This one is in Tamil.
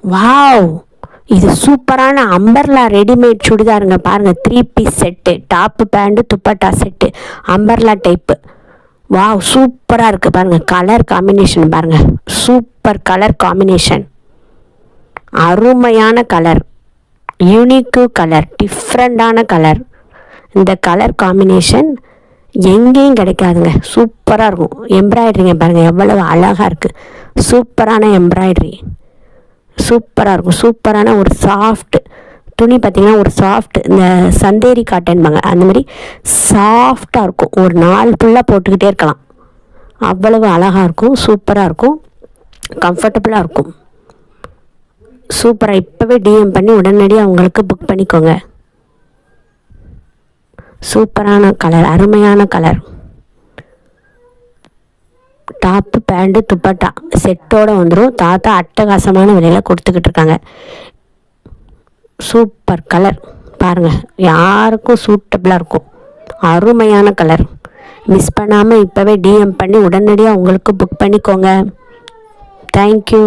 வாவ், இது சூப்பரான அம்பர்லா ரெடிமேட் சுடிதாருங்க பாருங்கள். 3 piece set, top pant dupatta set, umbrella type. Wow, சூப்பராக இருக்குது பாருங்கள். கலர் காம்பினேஷன் பாருங்கள், சூப்பர் கலர் காம்பினேஷன், அருமையான கலர், யூனிக்கு கலர், டிஃப்ரெண்ட்டான கலர். இந்த கலர் காம்பினேஷன் எங்கேயும் கிடைக்காதுங்க. சூப்பராக இருக்கும். எம்ப்ராய்டரிங்க பாருங்கள் எவ்வளவு அழகாக இருக்குது. சூப்பரான எம்ப்ராய்டரி, சூப்பராக இருக்கும். சூப்பரான ஒரு சாஃப்ட் துணி பார்த்திங்கன்னா, ஒரு சாஃப்ட் இந்த சந்தேரி காட்டன்பாங்க அந்த மாதிரி சாஃப்டாக இருக்கும். ஒரு நாள் ஃபுல்லாக போட்டுக்கிட்டே இருக்கலாம், அவ்வளவு அழகாக இருக்கும். சூப்பராக இருக்கும், கம்ஃபர்டபுளாக இருக்கும். சூப்பராக இப்போவே டிஎம் பண்ணி உடனடியாக அவங்களுக்கு புக் பண்ணிக்கோங்க. சூப்பரான கலர், அருமையான கலர். டாப்பு பேண்ட்டு துப்பட்டா செட்டோடு வந்துடும். தாத்தா அட்டகாசமான விலையில் கொடுத்துக்கிட்டு இருக்காங்க. சூப்பர் கலர் பாருங்கள், யாருக்கும் சூட்டபுளாக இருக்கும். அருமையான கலர். மிஸ் பண்ணாமல் இப்போவே டிஎம் பண்ணி உடனடியாக உங்களுக்கு புக் பண்ணிக்கோங்க. தேங்க்யூ.